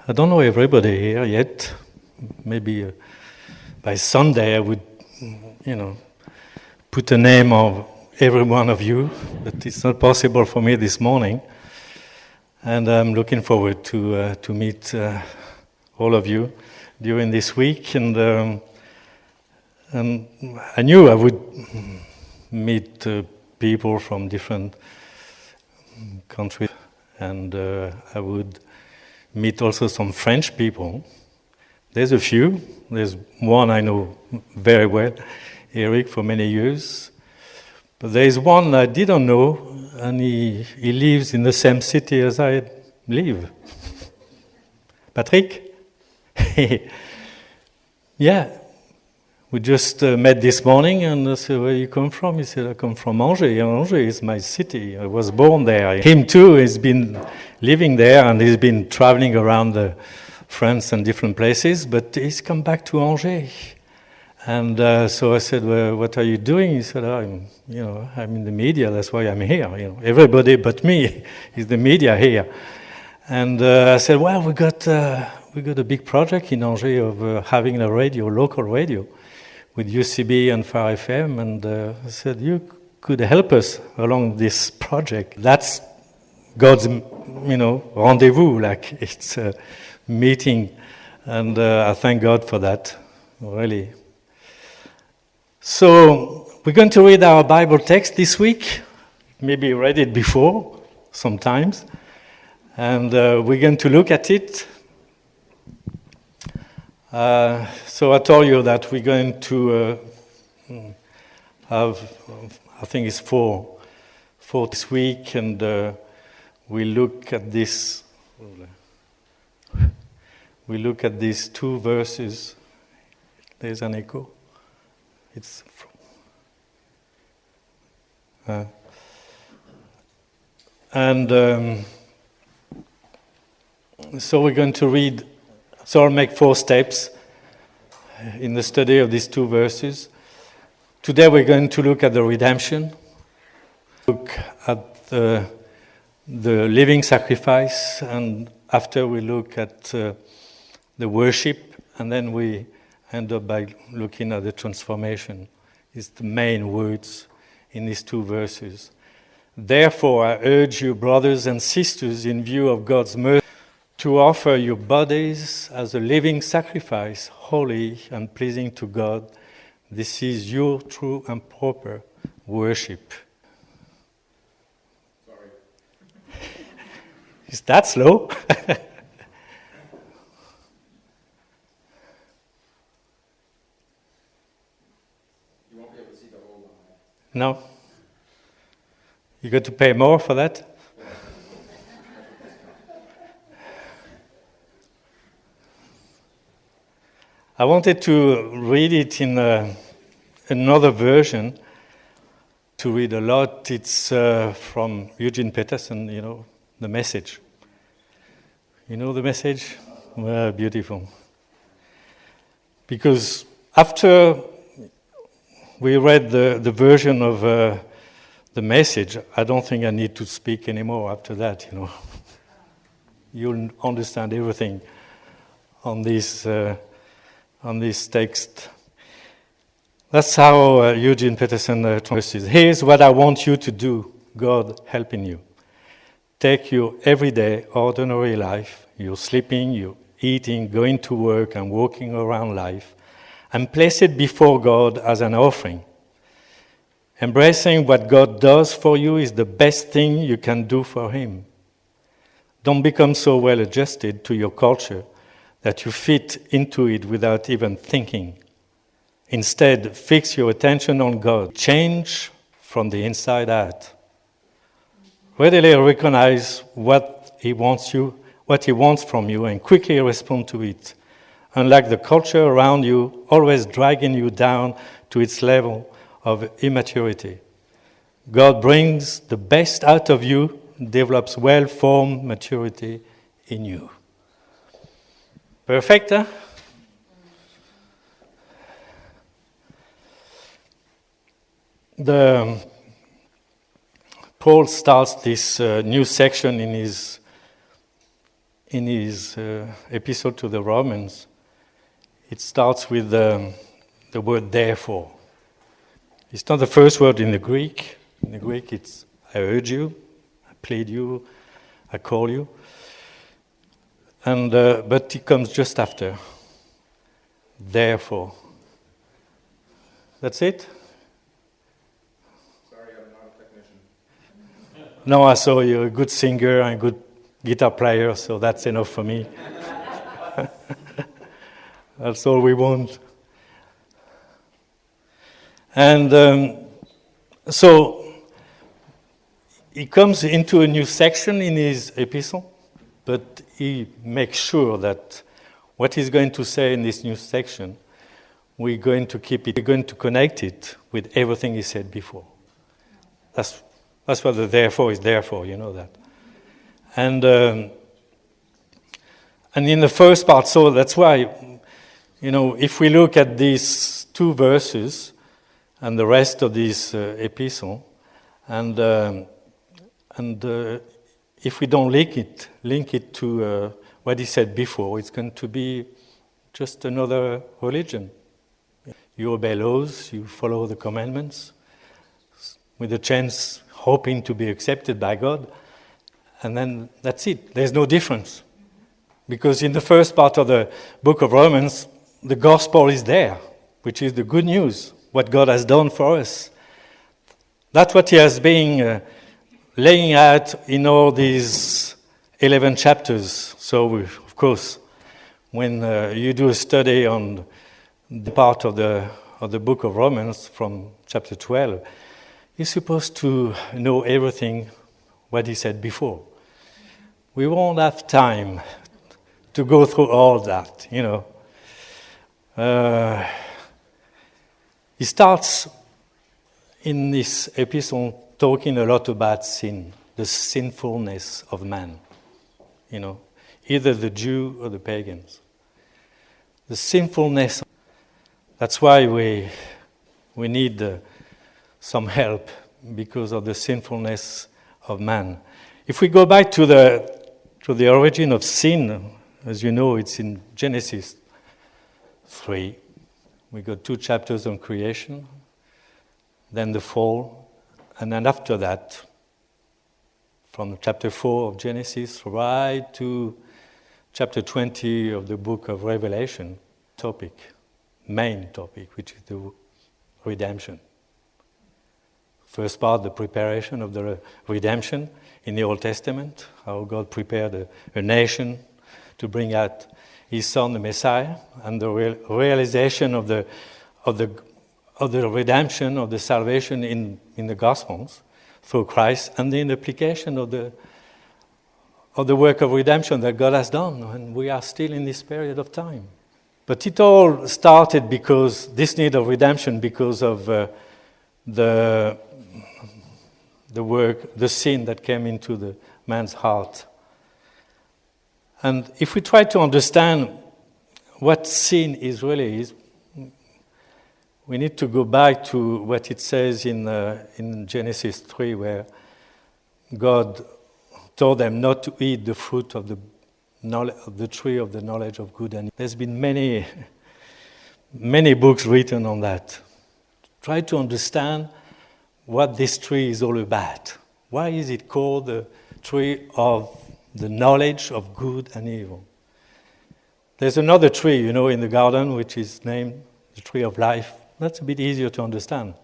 I don't know everybody here yet. Maybe by Sunday I would, put a name of every one of you, but it's not possible for me this morning. And I'm looking forward to meet all of you during this week. And I knew I would meet people from different countries, and I would meet also some French people. There's a few. There's one I know very well, Eric, for many years. But there's one I didn't know, and he lives in the same city as I live. Patrick? Yeah. We just met this morning, and I said, "Where you come from?" He said, "I come from Angers. Angers is my city. I was born there." Him too has been living there, and he's been traveling around France and different places, but he's come back to Angers. And so I said, "Well, what are you doing?" He said, I'm in the media. That's why I'm here. Everybody but me is the media here." And I said, "Well, we got a big project in Angers of having a local radio, with UCB and Far FM, and I said, you could help us along this project. That's God's, rendezvous, like it's a meeting, and I thank God for that, really. So we're going to read our Bible text this week. Maybe you read it before, sometimes, and we're going to look at it. So I told you that we're going to have, I think it's four this week, and we look at this. We look at these two verses. There's an echo. It's so we're going to read. So I'll make 4 steps in the study of these 2 verses. Today we're going to look at the redemption, look at the living sacrifice, and after we look at the worship, and then we end up by looking at the transformation. It's the main words in these 2 verses. Therefore, I urge you, brothers and sisters, in view of God's mercy, to offer your bodies as a living sacrifice, holy and pleasing to God. This is your true and proper worship. Sorry. Is that slow? You won't be able to see the whole line. No? You got to pay more for that? I wanted to read it in another version, to read a lot. It's from Eugene Peterson, The Message. You know The Message? Well, beautiful. Because after we read the version of The Message, I don't think I need to speak anymore after that, You'll understand everything on this text. That's how Eugene Peterson translates. Here's what I want you to do, God helping you. Take your everyday, ordinary life, your sleeping, your eating, going to work, and walking around life, and place it before God as an offering. Embracing what God does for you is the best thing you can do for Him. Don't become so well adjusted to your culture that you fit into it without even thinking. Instead, fix your attention on God. Change from the inside out. Readily recognize what He wants from you, and quickly respond to it. Unlike the culture around you, always dragging you down to its level of immaturity. God brings the best out of you, develops well-formed maturity in you. Perfect, huh? Paul starts this new section in his in his epistle to the Romans, it starts with the word therefore. It's not the first word in the Greek. In the Greek, it's I urge you, I plead you, I call you. And but it comes just after. Therefore. That's it? Sorry, I'm not a technician. No, I saw you're a good singer and a good guitar player, so that's enough for me. That's all we want. And so he comes into a new section in his epistle, but he makes sure that what he's going to say in this new section, we're going to keep it, we're going to connect it with everything he said before. That's what the therefore is there for, you know that. And in the first part, so that's why, you know, if we look at these two verses and the rest of this epistle, and if we don't link it to what he said before, it's going to be just another religion. You obey laws, you follow the commandments, with a chance hoping to be accepted by God, and then that's it. There's no difference. Because in the first part of the book of Romans, the gospel is there, which is the good news, what God has done for us. That's what he has been laying out in all these 11 chapters. So, of course, when you do a study on the part of the book of Romans from chapter 12, you're supposed to know everything what he said before. We won't have time to go through all that, you know. He starts in this epistle talking a lot about sin, the sinfulness of man, you know, either the Jew or the pagans. The sinfulness, that's why we need some help because of the sinfulness of man. If we go back to the origin of sin, as you know, it's in Genesis 3. We got 2 chapters on creation, then the fall, and then after that, from chapter 4 of Genesis right to chapter 20 of the book of Revelation, main topic, which is the redemption. First part, the preparation of the redemption in the Old Testament, how God prepared a nation to bring out his son, the Messiah, and the realization of the redemption, of the salvation in the Gospels through Christ, and the application of the work of redemption that God has done, and we are still in this period of time. But it all started because this need of redemption, because of the sin that came into the man's heart. And if we try to understand what sin really is, we need to go back to what it says in Genesis 3, where God told them not to eat the fruit of the tree of the knowledge of good and evil. There's been many books written on that. Try to understand what this tree is all about. Why is it called the tree of the knowledge of good and evil? There's another tree, you know, in the garden, which is named the tree of life. That's a bit easier to understand.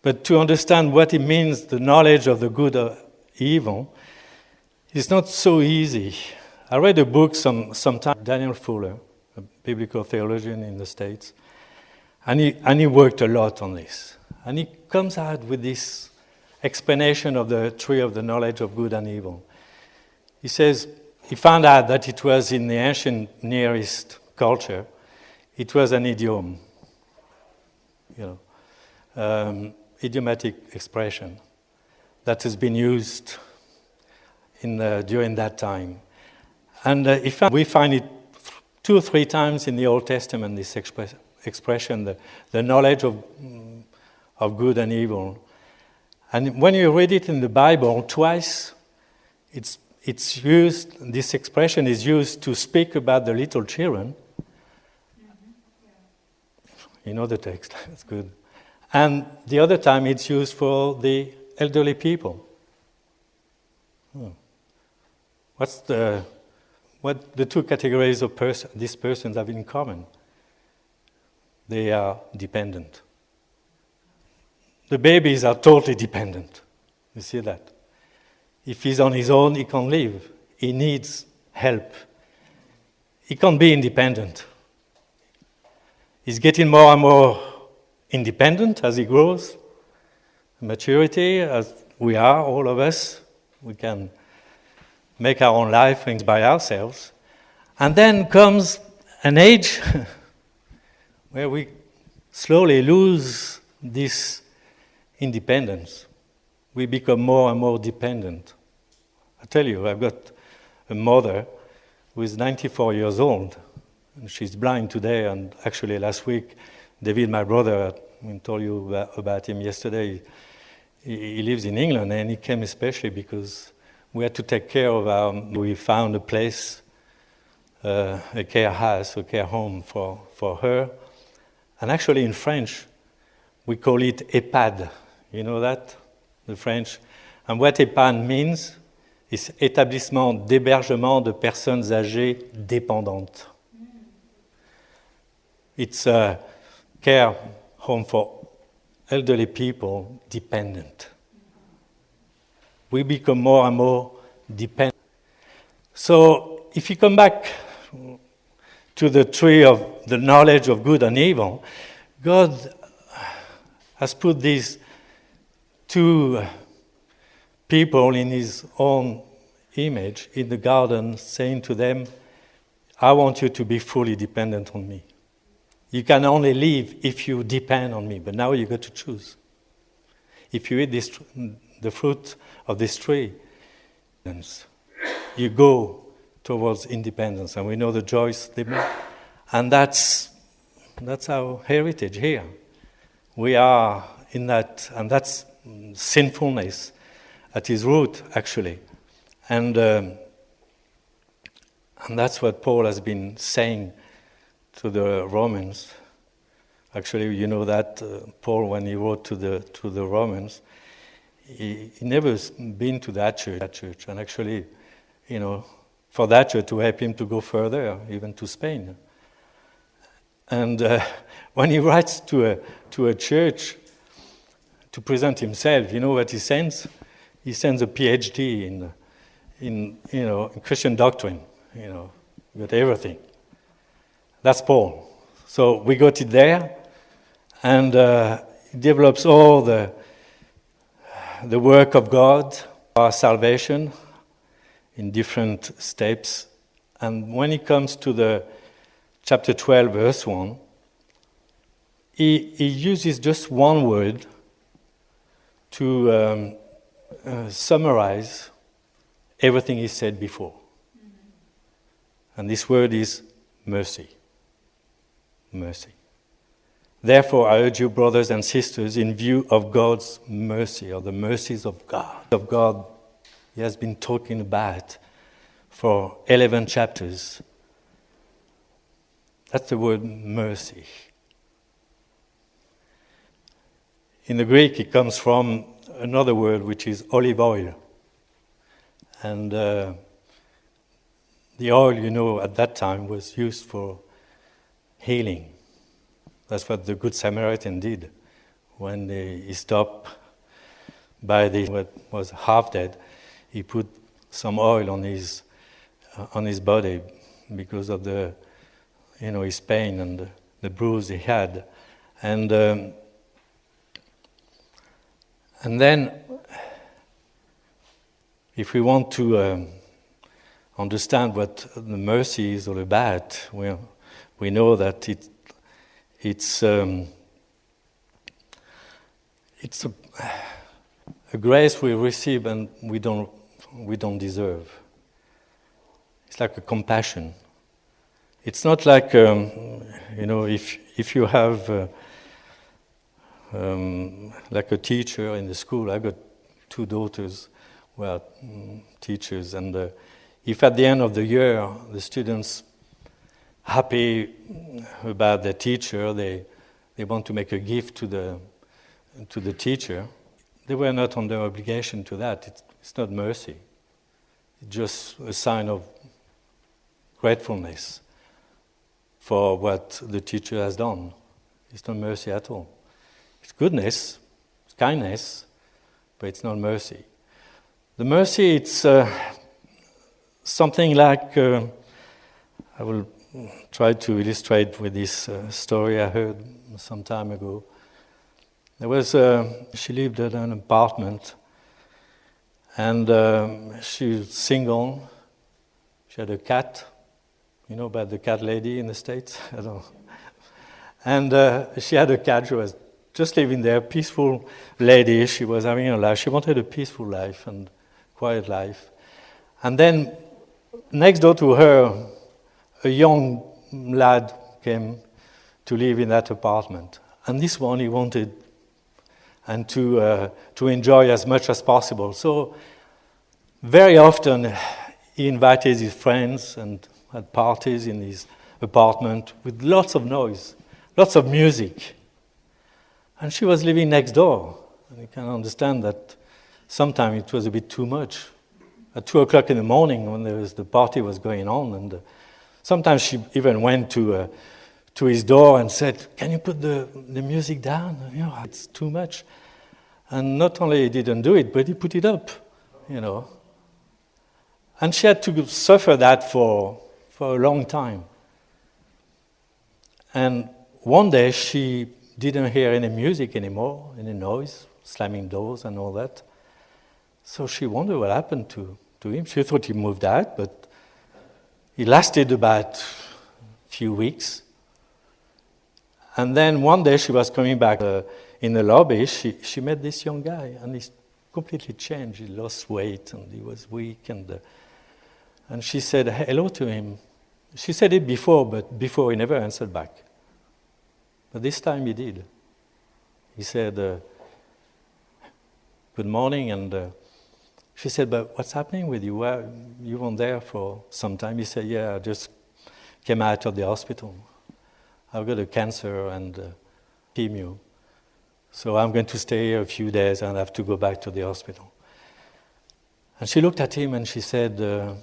But to understand what it means, the knowledge of the good or evil, is not so easy. I read a book sometime, Daniel Fuller, a biblical theologian in the States, and he worked a lot on this. And he comes out with this explanation of the tree of the knowledge of good and evil. He says he found out that it was in the ancient Near East culture, it was an idiom, you know, idiomatic expression that has been used during that time. And we find it 2 or 3 times in the Old Testament, this expression, the knowledge of good and evil. And when you read it in the Bible, twice it's used, this expression is used to speak about the little children. You know the text, that's good. And the other time it's used for the elderly people. What the two categories of these persons have in common? They are dependent. The babies are totally dependent. You see that? If he's on his own, he can't live. He needs help. He can't be independent. He's getting more and more independent as he grows. Maturity, as we are, all of us, we can make our own life things by ourselves. And then comes an age where we slowly lose this independence. We become more and more dependent. I tell you, I've got a mother who is 94 years old. And she's blind today, and actually last week, David, my brother, I told you about him yesterday, he lives in England, and he came especially because we had to take care of we found a place, a care house, a care home for her. And actually in French, we call it EHPAD. You know that? The French. And what EHPAD means is Établissement d'hébergement de personnes âgées dépendantes. It's a care home for elderly people dependent. We become more and more dependent. So if you come back to the tree of the knowledge of good and evil, God has put these two people in his own image in the garden, saying to them, I want you to be fully dependent on me. You can only live if you depend on me, but now you got to choose. If you eat the fruit of this tree, you go towards independence, and we know the joys they make. And that's our heritage here. We are in that, and that's sinfulness at its root, actually. And that's what Paul has been saying to the Romans. Actually, you know that Paul, when he wrote to the Romans, he never been to that church, and actually, you know, for that church to help him to go further, even to Spain. And when he writes to a church to present himself, you know what he sends? He sends a PhD in Christian doctrine. You know, got everything. That's Paul. So we got it there, and he develops all the work of God, our salvation, in different steps. And when it comes to the chapter 12, verse 1, he uses just one word to summarize everything he said before. And this word is mercy. Mercy. Therefore, I urge you, brothers and sisters, in view of God's mercy, or the mercies of God, he has been talking about for 11 chapters. That's the word mercy. In the Greek, it comes from another word, which is olive oil. And the oil, you know, at that time was used for healing. That's what the Good Samaritan did when he stopped by what was half dead. He put some oil on his body because of his pain and the bruise he had, and then if we want to understand what the mercy is all about, we know that it's a grace we receive and we don't deserve. It's like a compassion. It's not like if you have like a teacher in the school. I got two daughters. teachers. And if at the end of the year the students happy about their teacher, they want to make a gift to the teacher, they were not under obligation to that. It's not mercy. It's just a sign of gratefulness for what the teacher has done. It's not mercy at all. It's goodness, it's kindness, but it's not mercy. The mercy, it's something like, I will try to illustrate with this story I heard some time ago. She lived in an apartment, and she was single. She had a cat. You know about the cat lady in the States? I don't know. And she had a cat. She was just living there, peaceful lady. She was having a life. She wanted a peaceful life and quiet life. And then next door to her, a young lad came to live in that apartment. And this one he wanted and to enjoy as much as possible. So very often he invited his friends and had parties in his apartment with lots of noise, lots of music. And she was living next door. And you can understand that sometimes it was a bit too much. At 2 o'clock in the morning when the party was going on, and sometimes she even went to his door and said, "Can you put the music down? You know, it's too much." And not only he didn't do it, but he put it up, you know. And she had to suffer that for a long time. And one day she didn't hear any music anymore, any noise, slamming doors and all that. So she wondered what happened to him. She thought he moved out, but it lasted about a few weeks. And then one day she was coming back in the lobby. She met this young guy, and he's completely changed. He lost weight, and he was weak. And she said hello to him. She said it before, but before he never answered back. But this time he did. He said, "Good morning," and she said, "But what's happening with you? Well, you weren't there for some time." He said, "Yeah, I just came out of the hospital. I've got a cancer and chemo. So I'm going to stay here a few days and I have to go back to the hospital." And she looked at him and she said, "Do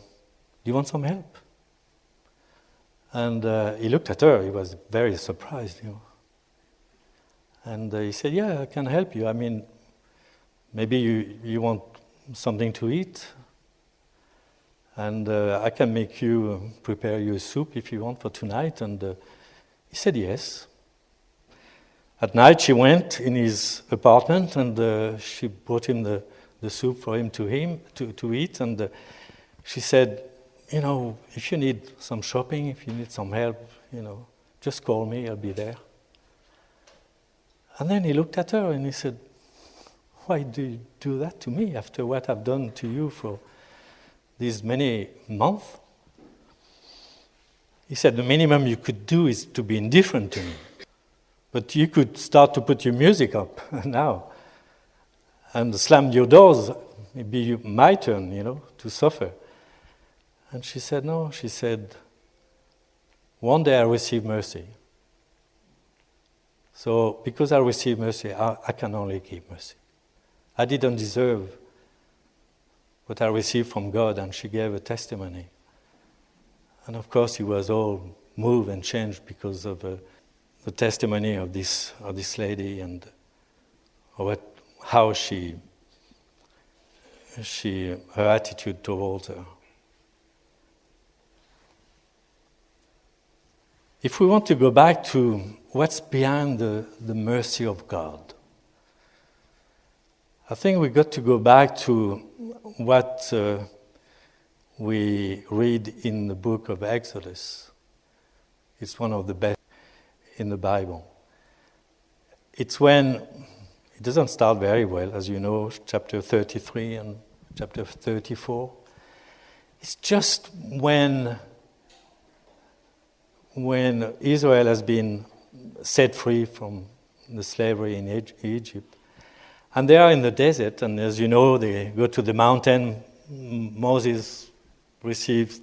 you want some help?" And he looked at her. He was very surprised, you know. And he said, "Yeah, I can help you. I mean, maybe you want something to eat, and I can prepare you a soup if you want for tonight." And he said yes. At night she went in his apartment and she brought him the soup for him to eat. And she said, "You know, if you need some shopping, if you need some help, you know, just call me, I'll be there." And then he looked at her and he said, "Why do you do that to me after what I've done to you for these many months?" He said, "The minimum you could do is to be indifferent to me. But you could start to put your music up now and slam your doors. It'd be my turn, you know, to suffer." And she said, "No." She said, "One day I received mercy. So because I received mercy, I can only give mercy. I didn't deserve what I received from God," and she gave a testimony. And of course, he was all moved and changed because of the testimony of this lady and how her attitude towards her. If we want to go back to what's behind the mercy of God, I think we've got to go back to what we read in the book of Exodus. It's one of the best in the Bible. It's when, it doesn't start very well, as you know, chapter 33 and chapter 34. It's just when Israel has been set free from the slavery in Egypt, And they are in the desert, and as you know, they go to the mountain. Moses received